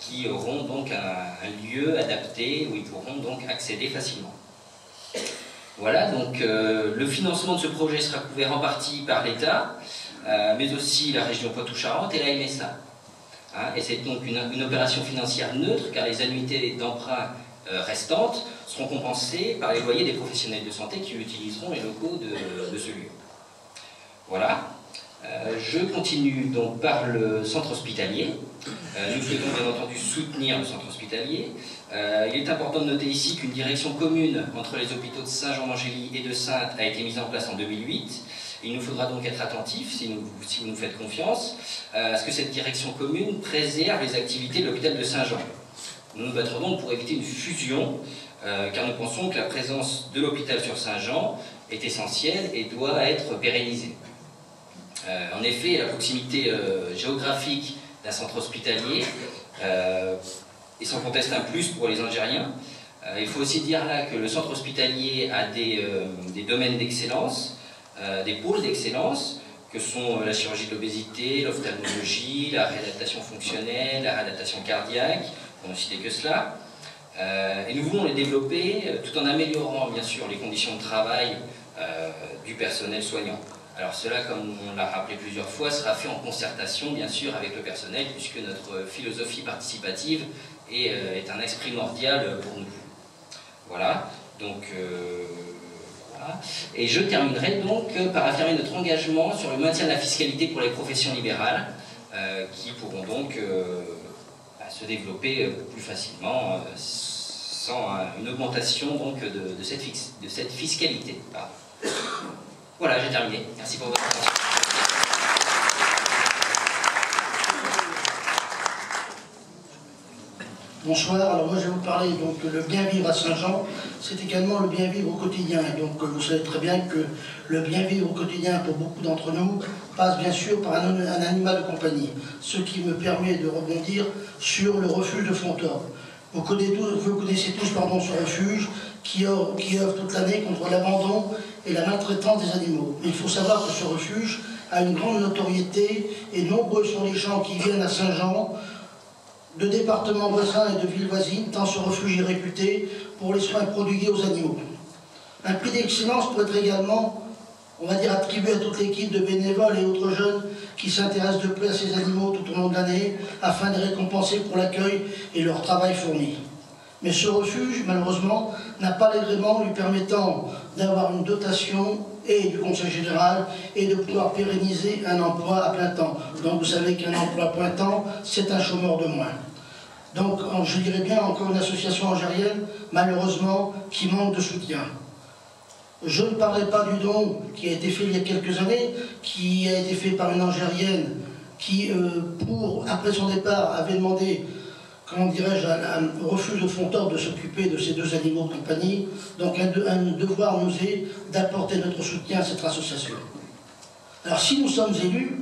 qui auront donc un lieu adapté où ils pourront donc accéder facilement. Voilà, donc le financement de ce projet sera couvert en partie par l'État, mais aussi la région Poitou-Charentes et la MSA. Hein, et c'est donc une opération financière neutre, car les annuités d'emprunt restantes seront compensées par les loyers des professionnels de santé qui utiliseront les locaux de ce lieu. Voilà. Je continue donc par le centre hospitalier. Nous souhaitons bien entendu soutenir le centre hospitalier. Il est important de noter ici qu'une direction commune entre les hôpitaux de Saint-Jean-d'Angély et de Saintes a été mise en place en 2008. Il nous faudra donc être attentifs, si vous nous faites confiance, à ce que cette direction commune préserve les activités de l'hôpital de Saint-Jean. Nous nous battrons donc pour éviter une fusion, car nous pensons que la présence de l'hôpital sur Saint-Jean est essentielle et doit être pérennisée. En effet, la proximité géographique d'un centre hospitalier est sans conteste un plus pour les Algériens. Il faut aussi dire là que le centre hospitalier a des domaines d'excellence, des pôles d'excellence, que sont la chirurgie de l'obésité, l'ophtalmologie, la réadaptation fonctionnelle, la réadaptation cardiaque, pour ne citer que cela. Et nous voulons les développer tout en améliorant bien sûr les conditions de travail du personnel soignant. Alors cela, comme on l'a rappelé plusieurs fois, sera fait en concertation bien sûr avec le personnel, puisque notre philosophie participative est un axe primordial pour nous. Voilà, donc voilà. Et je terminerai donc par affirmer notre engagement sur le maintien de la fiscalité pour les professions libérales, qui pourront donc se développer plus facilement sans une augmentation donc, de cette fiscalité. Pardon. Voilà, j'ai terminé. Merci pour votre attention. Bonsoir, alors moi je vais vous parler donc le bien vivre à Saint-Jean, c'est également le bien vivre au quotidien. Et donc vous savez très bien que le bien vivre au quotidien pour beaucoup d'entre nous passe bien sûr par un animal de compagnie, ce qui me permet de rebondir sur le refuge de Fontorbe. Vous connaissez tous ce refuge qui œuvre toute l'année contre l'abandon et la maltraitance des animaux. Mais il faut savoir que ce refuge a une grande notoriété et nombreux sont les gens qui viennent à Saint-Jean de départements voisins et de villes voisines, tant ce refuge est réputé pour les soins prodigués aux animaux. Un prix d'excellence peut être également, on va dire, attribué à toute l'équipe de bénévoles et autres jeunes qui s'intéressent de près à ces animaux tout au long de l'année, afin de les récompenser pour l'accueil et leur travail fourni. Mais ce refuge, malheureusement, n'a pas l'agrément lui permettant d'avoir une dotation et du Conseil général et de pouvoir pérenniser un emploi à plein temps. Donc vous savez qu'un emploi à plein temps, c'est un chômeur de moins. Donc je dirais bien encore une association algérienne, malheureusement, qui manque de soutien. Je ne parlerai pas du don qui a été fait il y a quelques années, qui a été fait par une Algérienne qui, après son départ, avait demandé, comment dirais-je, un refuge de Fontorbe de s'occuper de ces deux animaux de compagnie. Donc un devoir nous est d'apporter notre soutien à cette association. Alors si nous sommes élus,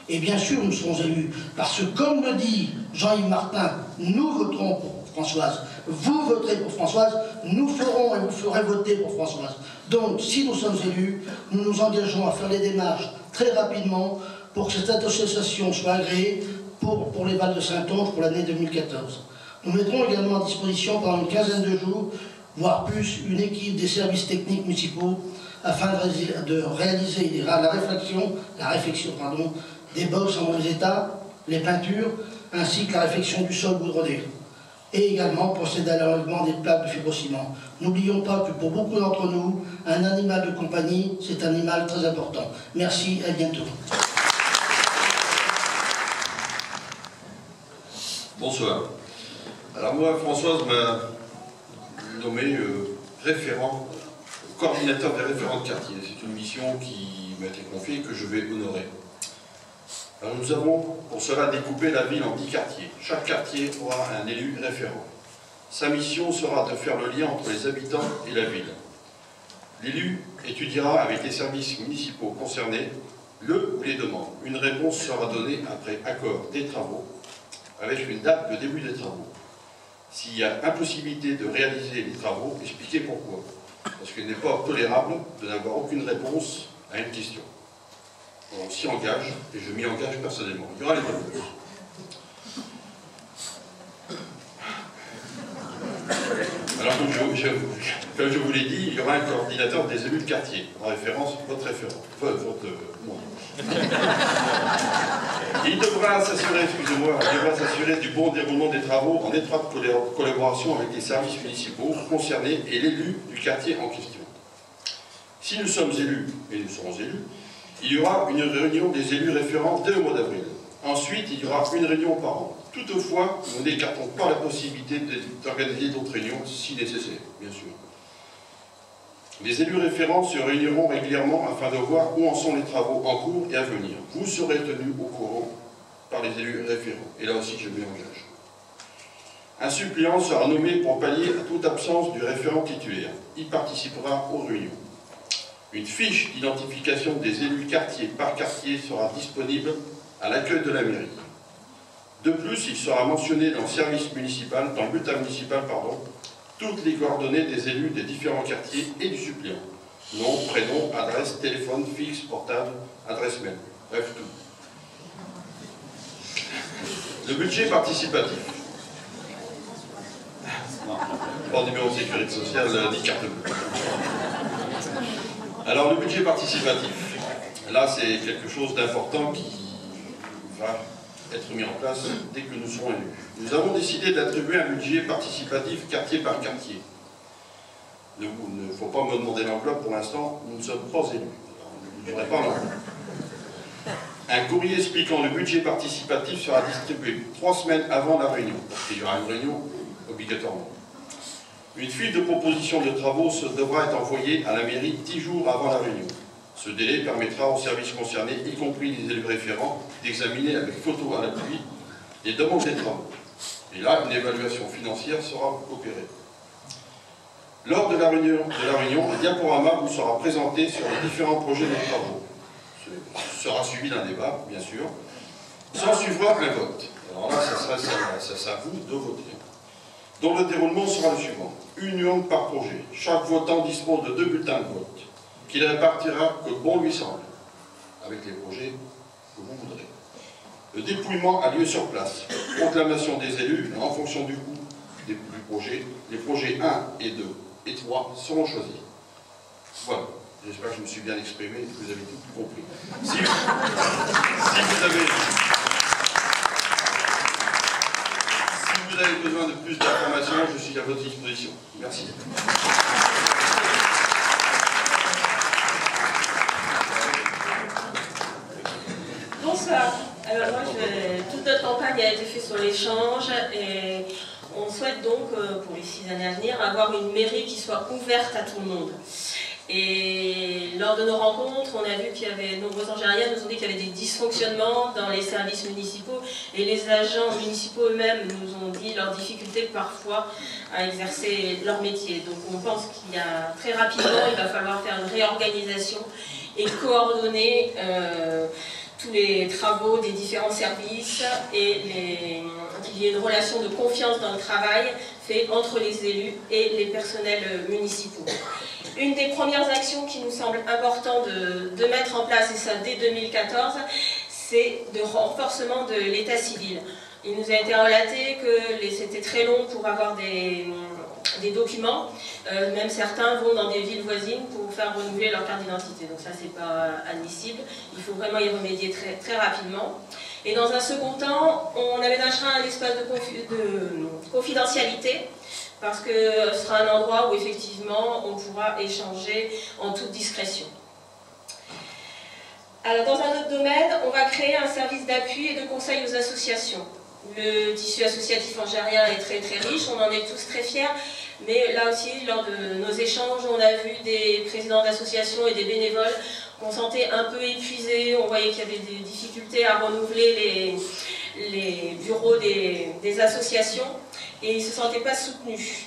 et bien sûr nous serons élus, parce que comme le dit Jean-Yves Martin, nous voterons pour Françoise, vous voterez pour Françoise, nous ferons et vous ferez voter pour Françoise. Donc si nous sommes élus, nous nous engageons à faire les démarches très rapidement pour que cette association soit agréée pour les Vals de Saintonge pour l'année 2014. Nous mettrons également à disposition pendant une quinzaine de jours, voire plus, une équipe des services techniques municipaux afin de réaliser la réflexion des box en mauvais état, les peintures, ainsi que la réfection du sol goudronné. Et également procéder à l'enlèvement des plaques de fibrociment. N'oublions pas que pour beaucoup d'entre nous, un animal de compagnie, c'est un animal très important. Merci, à bientôt. Bonsoir. Alors moi, Françoise m'a nommé référent, coordinateur des référents de quartier. C'est une mission qui m'a été confiée et que je vais honorer. Alors nous avons pour cela découpé la ville en 10 quartiers. Chaque quartier aura un élu référent. Sa mission sera de faire le lien entre les habitants et la ville. L'élu étudiera avec les services municipaux concernés le ou les demandes. Une réponse sera donnée après accord des travaux, avec une date de début des travaux. S'il y a impossibilité de réaliser les travaux, expliquez pourquoi. Parce qu'il n'est pas tolérable de n'avoir aucune réponse à une question. On s'y engage, et je m'y engage personnellement. Il y aura les réponses. Alors, comme je vous l'ai dit, il y aura un coordinateur des élus de quartier, en référence, votre référent. Il devra s'assurer du bon déroulement des travaux en étroite collaboration avec les services municipaux concernés et l'élu du quartier en question. Si nous sommes élus, et nous serons élus, il y aura une réunion des élus référents dès le mois d'avril. Ensuite, il y aura une réunion par an. Toutefois, nous n'écartons pas la possibilité d'organiser d'autres réunions si nécessaire, bien sûr. Les élus référents se réuniront régulièrement afin de voir où en sont les travaux en cours et à venir. Vous serez tenus au courant par les élus référents. Et là aussi, je m'y engage. Un suppléant sera nommé pour pallier à toute absence du référent titulaire. Il participera aux réunions. Une fiche d'identification des élus quartier par quartier sera disponible à l'accueil de la mairie. De plus, il sera mentionné dans le bulletin municipal, toutes les coordonnées des élus des différents quartiers et du suppléant. Nom, prénom, adresse, téléphone, fixe, portable, adresse mail. Bref, tout. Le budget participatif. Non, pas numéro de sécurité sociale, ni carte bleue. Alors, le budget participatif. Là, c'est quelque chose d'important qui va être mis en place dès que nous serons élus. Nous avons décidé d'attribuer un budget participatif quartier par quartier. Il ne faut pas me demander l'enveloppe pour l'instant, nous ne sommes pas élus. Je n'aurai pas l'enveloppe. Un courrier expliquant le budget participatif sera distribué 3 semaines avant la réunion. Il y aura une réunion obligatoirement. Une fiche de proposition de travaux devra être envoyée à la mairie 10 jours avant la réunion. Ce délai permettra aux services concernés, y compris les élus référents, d'examiner avec photo à l'appui les demandes des travaux. Et là, une évaluation financière sera opérée. Lors de la réunion, le diaporama vous sera présenté sur les différents projets de travaux. Ce sera suivi d'un débat, bien sûr. S'en suivra un vote. Alors là, ça sera à vous de voter. Dont le déroulement sera le suivant. Une urne par projet. Chaque votant dispose de 2 bulletins de vote, qu'il répartira que bon lui semble, avec les projets que vous voudrez. Le dépouillement a lieu sur place. Proclamation des élus, et en fonction du coût du projet, les projets 1 et 2 et 3 seront choisis. Voilà. J'espère que je me suis bien exprimé et que vous avez tout compris. Si vous avez besoin de plus d'informations, je suis à votre disposition. Merci. Bonsoir. Alors moi, toute notre campagne a été faite sur l'échange et on souhaite donc, pour les 6 années à venir, avoir une mairie qui soit ouverte à tout le monde. Et lors de nos rencontres, on a vu qu'il y avait de nombreux Angériens nous ont dit qu'il y avait des dysfonctionnements dans les services municipaux et les agents municipaux eux-mêmes nous ont dit leurs difficultés parfois à exercer leur métier. Donc on pense qu'il y a très rapidement, il va falloir faire une réorganisation et coordonner tous les travaux des différents services et qu'il y ait une relation de confiance dans le travail fait entre les élus et les personnels municipaux. Une des premières actions qui nous semble important de mettre en place, et ça dès 2014, c'est le renforcement de l'état civil. Il nous a été relaté que c'était très long pour avoir des documents, même certains vont dans des villes voisines pour faire renouveler leur carte d'identité, donc ça c'est pas admissible, il faut vraiment y remédier très, très rapidement. Et dans un second temps, on aménagera un espace de confidentialité, parce que ce sera un endroit où effectivement on pourra échanger en toute discrétion. Alors dans un autre domaine, on va créer un service d'appui et de conseil aux associations. Le tissu associatif angérien est très très riche, on en est tous très fiers, mais là aussi, lors de nos échanges, on a vu des présidents d'associations et des bénévoles qu'on sentait un peu épuisés, on voyait qu'il y avait des difficultés à renouveler les bureaux des associations et ils ne se sentaient pas soutenus.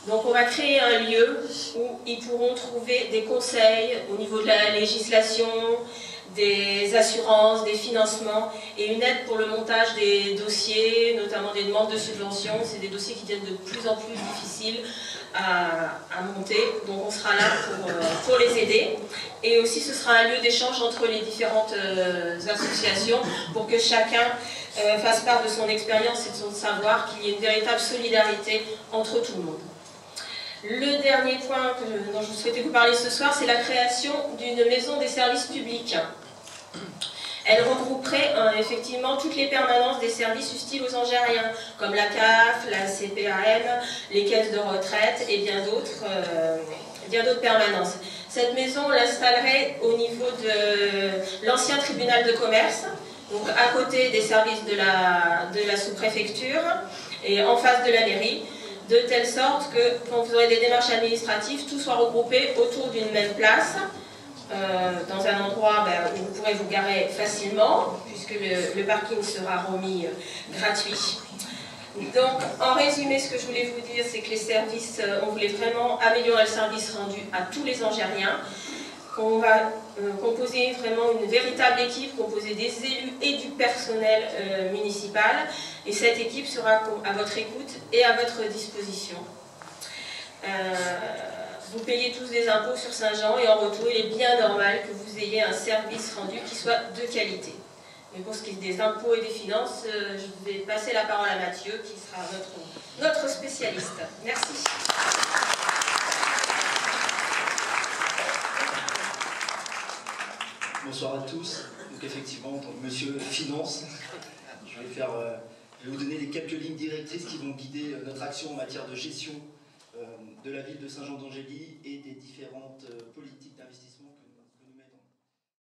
Donc on va créer un lieu où ils pourront trouver des conseils au niveau de la législation, des assurances, des financements et une aide pour le montage des dossiers, notamment des demandes de subventions. C'est des dossiers qui deviennent de plus en plus difficiles à monter, donc on sera là pour les aider. Et aussi ce sera un lieu d'échange entre les différentes associations pour que chacun fasse part de son expérience et de son savoir, qu'il y ait une véritable solidarité entre tout le monde. Le dernier point dont je souhaitais vous parler ce soir, c'est la création d'une maison des services publics. Elle regrouperait effectivement toutes les permanences des services hostiles aux Angériens, comme la CAF, la CPAM, les caisses de retraite et bien d'autres permanences. Cette maison, on l'installerait au niveau de l'ancien tribunal de commerce, donc à côté des services de la sous-préfecture et en face de la mairie, de telle sorte que quand vous aurez des démarches administratives, tout soit regroupé autour d'une même place, dans un endroit où vous pourrez vous garer facilement, puisque le parking sera remis gratuit. Donc, en résumé, ce que je voulais vous dire, c'est que les services, on voulait vraiment améliorer le service rendu à tous les Angériens, qu'on va composer vraiment une véritable équipe, composée des élus et du personnel municipal, et cette équipe sera à votre écoute et à votre disposition. Vous payez tous des impôts sur Saint-Jean et en retour, il est bien normal que vous ayez un service rendu qui soit de qualité. Mais pour ce qui est des impôts et des finances, je vais passer la parole à Mathieu, qui sera notre spécialiste. Merci. Bonsoir à tous. Donc effectivement, en tant que monsieur Finance, je vais vous donner les quelques lignes directrices qui vont guider notre action en matière de gestion de la ville de Saint-Jean-d'Angély et des différentes politiques d'investissement.